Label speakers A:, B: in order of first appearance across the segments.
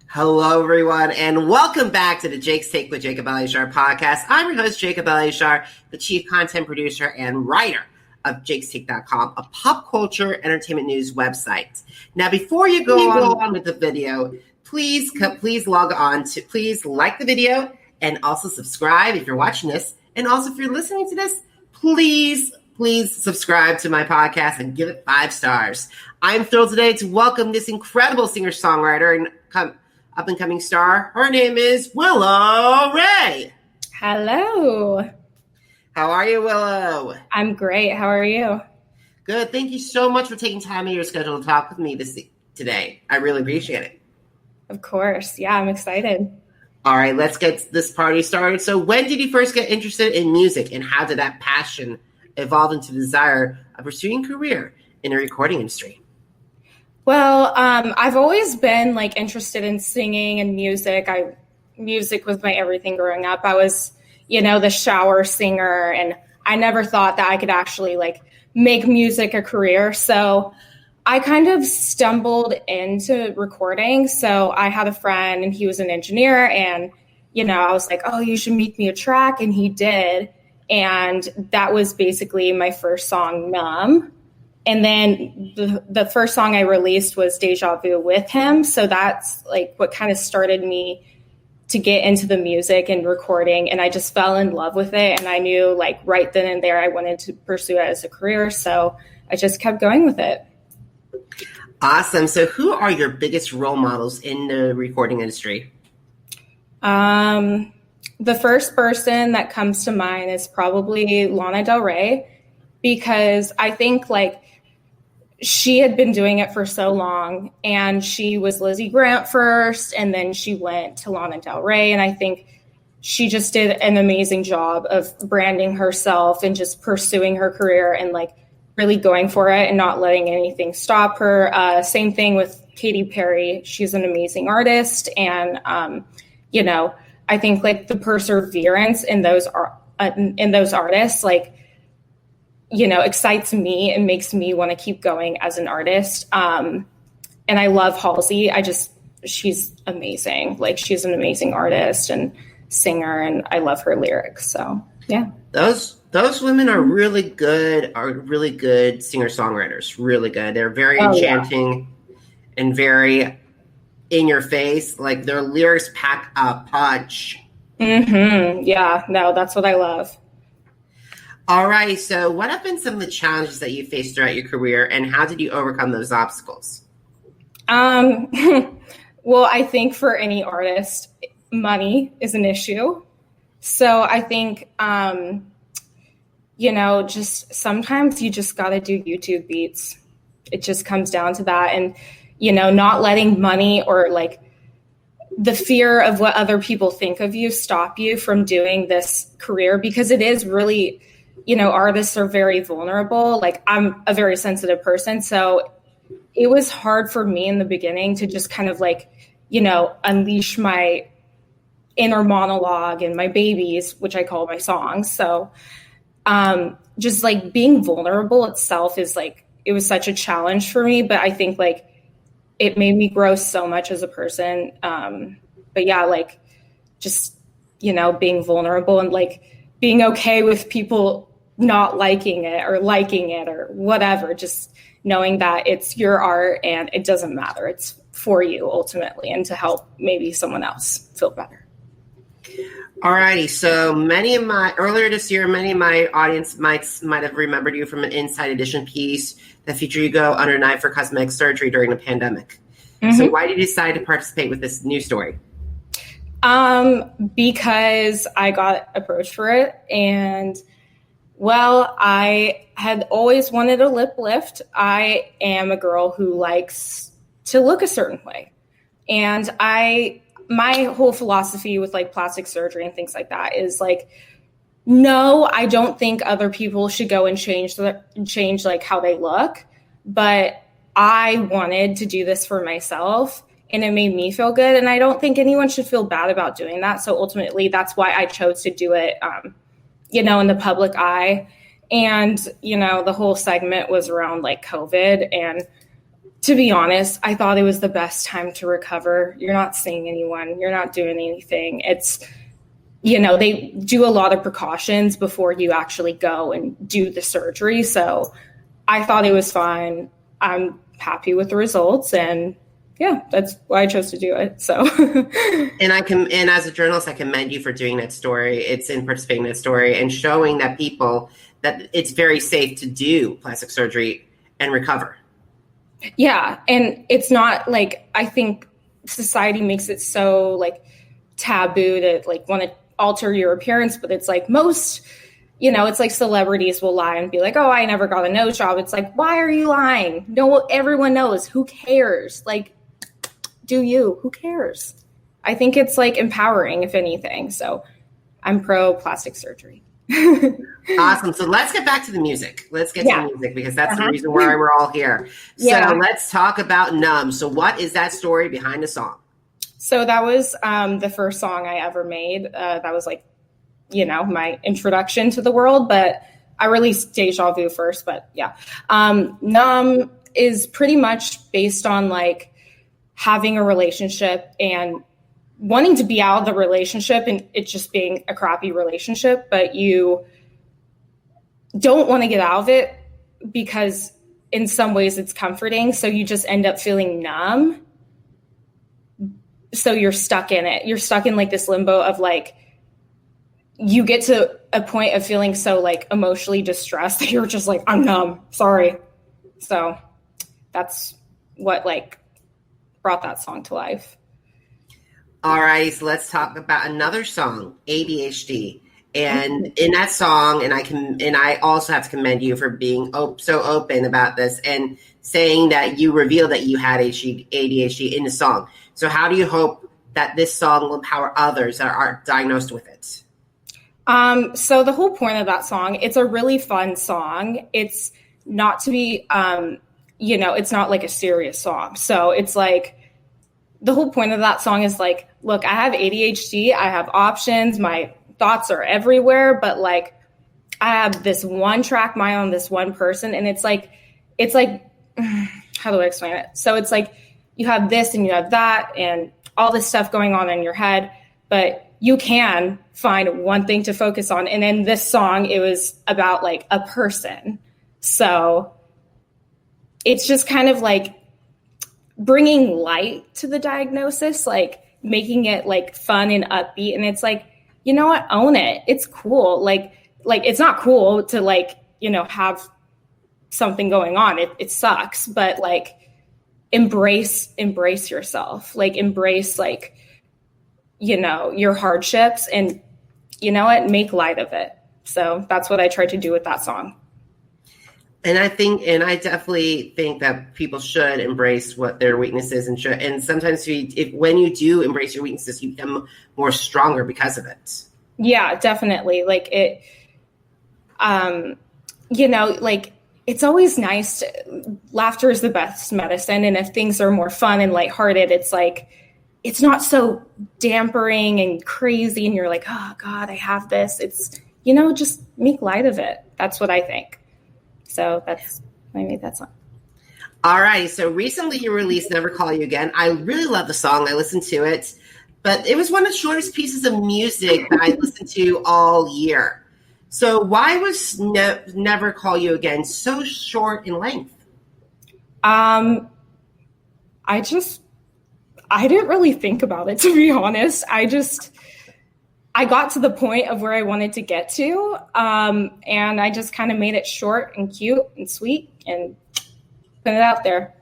A: Hello, everyone, and welcome back to the Jake's Take with Jacob Elyachar Podcast. I'm your host, Jacob Elyachar, the chief content producer and writer of jakestake.com, a pop culture entertainment news website. Now, before you go on with the video, please log on to, please like the video and also subscribe if you're watching this. And also, if you're listening to this, please subscribe to my podcast and give it 5 stars. I'm thrilled today to welcome this incredible singer-songwriter and up-and-coming star. Her name is Willow Raye.
B: Hello.
A: How are you, Willow?
B: I'm great. How are you?
A: Good. Thank you so much for taking time in your schedule to talk with me today. I really appreciate it.
B: Of course. Yeah, I'm excited.
A: All right, let's get this party started. So when did you first get interested in music, and how did that passion evolve into the desire of pursuing a career in the recording industry?
B: Well, I've always been interested in singing and music. Music was my everything growing up. I was, the shower singer, and I never thought that I could actually make music a career. So I kind of stumbled into recording. So I had a friend and he was an engineer, and, I was like, oh, you should make me a track. And he did. And that was basically my first song, Numb. And then the first song I released was Deja Vu with him. So that's what kind of started me to get into the music and recording. And I just fell in love with it. And I knew right then and there I wanted to pursue it as a career. So I just kept going with it.
A: Awesome. So who are your biggest role models in the recording industry?
B: The first person that comes to mind is probably Lana Del Rey, because I think she had been doing it for so long, and she was Lizzie Grant first, and then she went to Lana Del Rey. And I think she just did an amazing job of branding herself and just pursuing her career and really going for it and not letting anything stop her. Same thing with Katy Perry. She's an amazing artist. And, I think the perseverance in those artists, excites me and makes me want to keep going as an artist. And I love Halsey. She's amazing. She's an amazing artist and singer, and I love her lyrics. So yeah.
A: Those women are really good singer-songwriters, really good. They're very enchanting and very in your face. Their lyrics pack a punch.
B: Mm-hmm. Yeah, no, that's what I love.
A: All right. So what have been some of the challenges that you faced throughout your career, and how did you overcome those obstacles?
B: Well, I think for any artist, money is an issue. So I think, just sometimes you just got to do YouTube beats. It just comes down to that. And, not letting money or the fear of what other people think of you stop you from doing this career, because it is really, artists are very vulnerable. I'm a very sensitive person. So it was hard for me in the beginning to just kind of unleash my inner monologue and my babies, which I call my songs. So just being vulnerable itself is it was such a challenge for me, but I think it made me grow so much as a person. But yeah, just, being vulnerable and being okay with people not liking it or whatever, just knowing that it's your art and it doesn't matter. It's for you ultimately, and to help maybe someone else feel better.
A: All righty. So earlier this year, many of my audience might have remembered you from an Inside Edition piece that featured you go under knife for cosmetic surgery during the pandemic. Mm-hmm. So why did you decide to participate with this news story?
B: Because I got approached for it, and I had always wanted a lip lift. I am a girl who likes to look a certain way. And my whole philosophy with plastic surgery and things like that is no, I don't think other people should go and change how they look, but I wanted to do this for myself, and it made me feel good. And I don't think anyone should feel bad about doing that. So ultimately that's why I chose to do it, in the public eye. And, the whole segment was around COVID, and To be honest, I thought it was the best time to recover. You're not seeing anyone. You're not doing anything. It's, they do a lot of precautions before you actually go and do the surgery. So I thought it was fine. I'm happy with the results, and yeah, that's why I chose to do it. So,
A: and as a journalist, I commend you for doing that story. It's in participating in that story and showing that people that it's very safe to do plastic surgery and recover.
B: Yeah. And it's not like, I think society makes it so like taboo to like want to alter your appearance, but it's like most, it's like celebrities will lie and be like, oh, I never got a nose job. It's like, why are you lying? No, everyone knows. Who cares? Like, do you? Who cares? I think it's like empowering, if anything. So I'm pro plastic surgery.
A: Awesome. So let's get back to the music. Let's get to the music, because that's the reason why we're all here. So let's talk about Numb. So what is that story behind the song?
B: So that was the first song I ever made. That was like, my introduction to the world, but I released Deja Vu first, but yeah. Numb is pretty much based on like having a relationship and wanting to be out of the relationship and it just being a crappy relationship, but you don't want to get out of it because in some ways it's comforting. So you just end up feeling numb. So you're stuck in it. You're stuck in like this limbo of like, you get to a point of feeling so like emotionally distressed that you're just like, I'm numb, sorry. So that's what like brought that song to life.
A: All right, so let's talk about another song, ADHD. And in that song, and I also have to commend you for being so open about this and saying that you revealed that you had ADHD in the song. So how do you hope that this song will empower others that are diagnosed with it?
B: So the whole point of that song, it's a really fun song. It's not to be, it's not like a serious song. So it's like, the whole point of that song is like, look, I have ADHD. I have options. My thoughts are everywhere, but like, I have this one track mind on this one person. And it's like, how do I explain it? So it's like, you have this and you have that and all this stuff going on in your head, but you can find one thing to focus on. And in this song, it was about like a person. So it's just kind of like bringing light to the diagnosis, like making it like fun and upbeat. And it's like, you know what, own it. It's cool. Like it's not cool to like, have something going on. It sucks, but like embrace yourself, like embrace like, your hardships and you know what, make light of it. So that's what I tried to do with that song.
A: And I definitely think that people should embrace what their weaknesses and sometimes when you do embrace your weaknesses, you become more stronger because of it.
B: Yeah, definitely. Like it, like it's always nice. Laughter is the best medicine. And if things are more fun and lighthearted, it's like, it's not so dampering and crazy. And you're like, oh God, I have this. It's, just make light of it. That's what I think. So I made that song.
A: All right. So recently you released Never Call You Again. I really love the song. I listened to it, but it was one of the shortest pieces of music that I listened to all year. So why was Never Call You Again so short in length?
B: I didn't really think about it, to be honest. I got to the point of where I wanted to get to, and I just kind of made it short and cute and sweet and put it out there.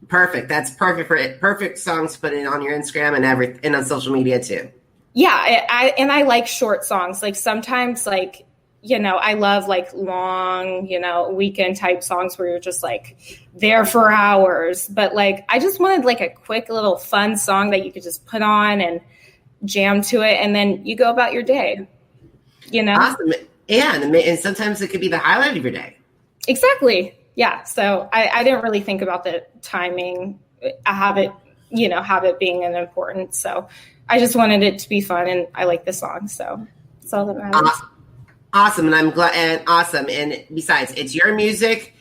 A: Perfect. That's perfect for it. Perfect songs to put it on your Instagram and on social media too.
B: Yeah, I like short songs. Like sometimes, like, I love like long, weekend type songs where you're just like there for hours. But like, I just wanted like a quick little fun song that you could just put on and jam to it, and then you go about your day.
A: Awesome. And sometimes it could be the highlight of your day.
B: Exactly. Yeah. So I didn't really think about the timing. I have it being an importance. So I just wanted it to be fun, and I like the song. So that's all that matters.
A: Awesome. And I'm glad. And awesome. And besides, it's your music.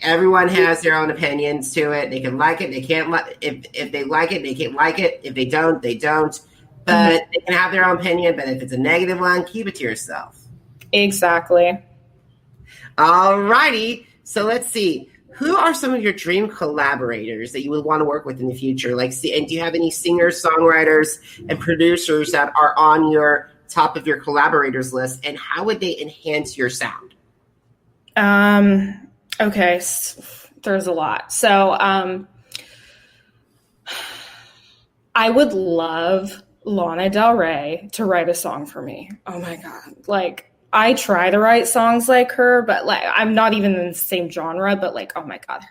A: Everyone has their own opinions to it. They can like it. They can't like if they like it, they can't like it. If they don't, they don't. But they can have their own opinion. But if it's a negative one, keep it to yourself.
B: Exactly.
A: All righty. So let's see. Who are some of your dream collaborators that you would want to work with in the future? And do you have any singers, songwriters, and producers that are on your top of your collaborators list? And how would they enhance your sound?
B: Okay. There's a lot. So, I would love Lana Del Rey to write a song for me. Oh my God. Like, I try to write songs like her, but like, I'm not even in the same genre, but like, oh my God,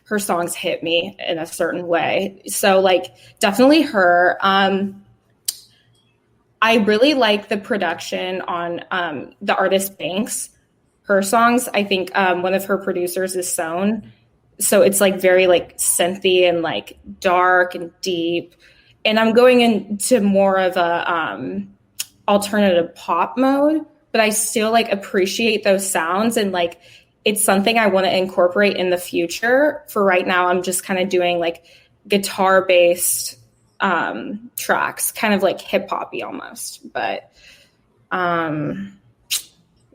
B: her songs hit me in a certain way. So like, definitely her. I really like the production on, the artist Banks. Her songs, I think one of her producers is Sown. So it's like very like synthy and like dark and deep. And I'm going into more of a alternative pop mode, but I still like appreciate those sounds. And like, it's something I want to incorporate in the future. For right now, I'm just kind of doing like guitar based tracks, kind of like hip hoppy almost, but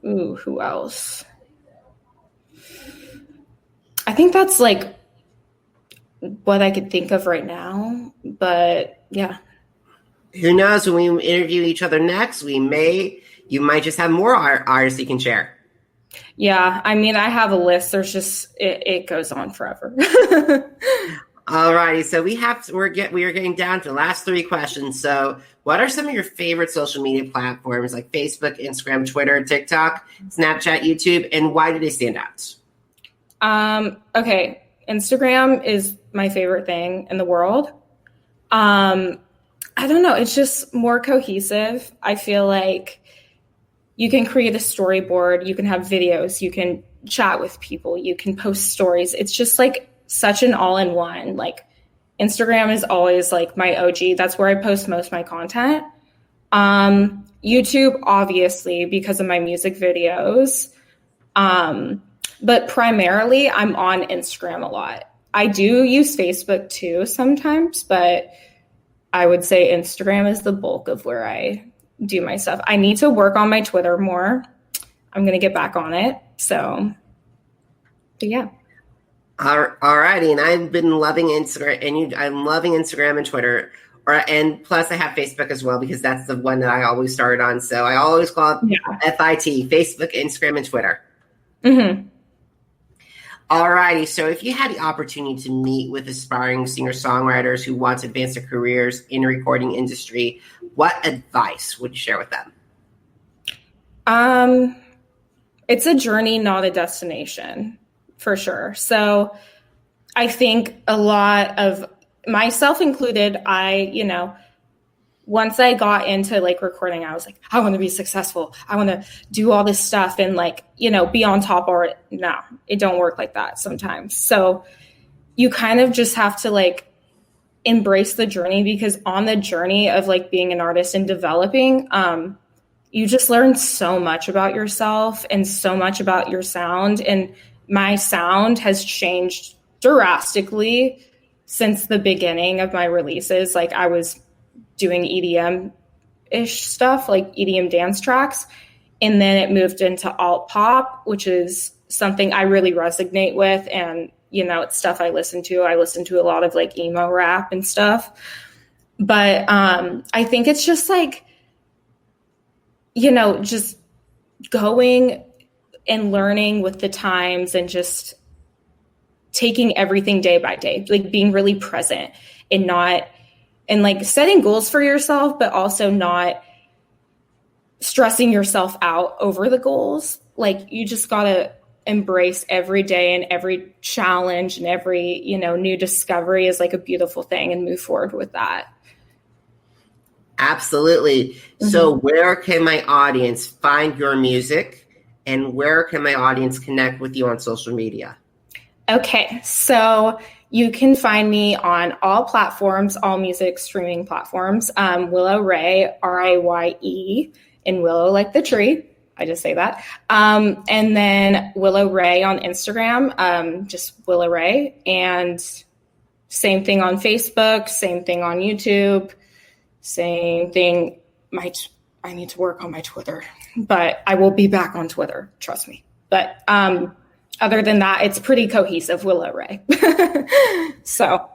B: who else? I think that's like what I could think of right now, but yeah.
A: Who knows, when we interview each other next, you might just have more artists you can share.
B: Yeah. I mean, I have a list. There's just, it goes on forever.
A: All righty. So we are getting down to the last 3 questions. So what are some of your favorite social media platforms like Facebook, Instagram, Twitter, TikTok, Snapchat, YouTube, and why do they stand out?
B: Okay. Instagram is my favorite thing in the world. I don't know. It's just more cohesive. I feel like you can create a storyboard, you can have videos, you can chat with people, you can post stories. It's just like such an all-in-one. Like Instagram is always like my OG. That's where I post most of my content. YouTube, obviously, because of my music videos. But primarily I'm on Instagram a lot. I do use Facebook too sometimes, but I would say Instagram is the bulk of where I do my stuff. I need to work on my Twitter more. I'm going to get back on it. So, but yeah.
A: All righty. And I've been loving Instagram, and I'm loving Instagram and Twitter. And plus I have Facebook as well, because that's the one that I always started on. So I always call it FIT, Facebook, Instagram, and Twitter.
B: Mm-hmm.
A: All righty. So if you had the opportunity to meet with aspiring singer-songwriters who want to advance their careers in the recording industry, what advice would you share with them?
B: It's a journey, not a destination, for sure. So I think a lot of myself included, once I got into like recording, I was like, I want to be successful. I want to do all this stuff and like, be on top, or no, it don't work like that sometimes. So you kind of just have to like embrace the journey, because on the journey of like being an artist and developing, you just learn so much about yourself and so much about your sound. And my sound has changed drastically since the beginning of my releases. Like I was doing EDM-ish stuff, like EDM dance tracks. And then it moved into alt pop, which is something I really resonate with. And, it's stuff I listen to. I listen to a lot of like emo rap and stuff. But I think it's just like, just going and learning with the times and just taking everything day by day, like being really present and like setting goals for yourself, but also not stressing yourself out over the goals. Like you just got to embrace every day and every challenge and every, new discovery is like a beautiful thing, and move forward with that.
A: Absolutely. Mm-hmm. So where can my audience find your music, and where can my audience connect with you on social media? Okay.
B: So you can find me on all platforms, all music streaming platforms. Willow Raye, Raye, and Willow like the tree. I just say that. And then Willow Raye on Instagram, just Willow Raye. And same thing on Facebook, same thing on YouTube, same thing. I need to work on my Twitter, but I will be back on Twitter. Trust me. But other than that, it's pretty cohesive, Willow Raye. So.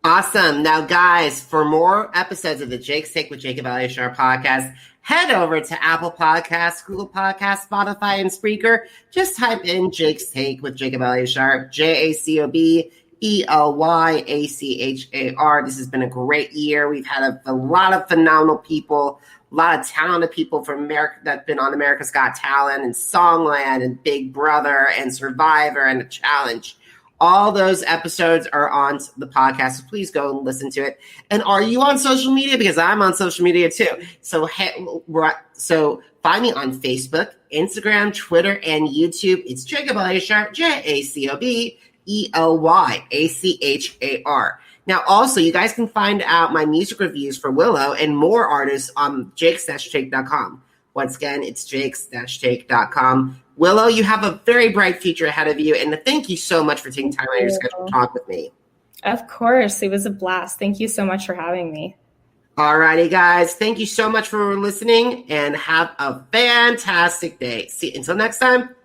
A: Awesome. Now, guys, for more episodes of the Jake's Take with Jacob Elyachar podcast, head over to Apple Podcasts, Google Podcasts, Spotify, and Spreaker. Just type in Jake's Take with Jacob Elyachar, JACOBELYACHAR. This has been a great year. We've had a lot of phenomenal people, a lot of talented people from America that have been on America's Got Talent and Songland and Big Brother and Survivor and The Challenge. All those episodes are on the podcast, so please go and listen to it. And are you on social media? Because I'm on social media too. So find me on Facebook, Instagram, Twitter, and YouTube. It's Jacob Elyachar, JACOBELYACHAR. Now, also, you guys can find out my music reviews for Willow and more artists on jakes-take.com. Once again, it's jakes-take.com. Willow, you have a very bright future ahead of you, and thank you so much for taking time out of your schedule to talk with me.
B: Of course. It was a blast. Thank you so much for having me.
A: All righty, guys. Thank you so much for listening, and have a fantastic day. See, until next time.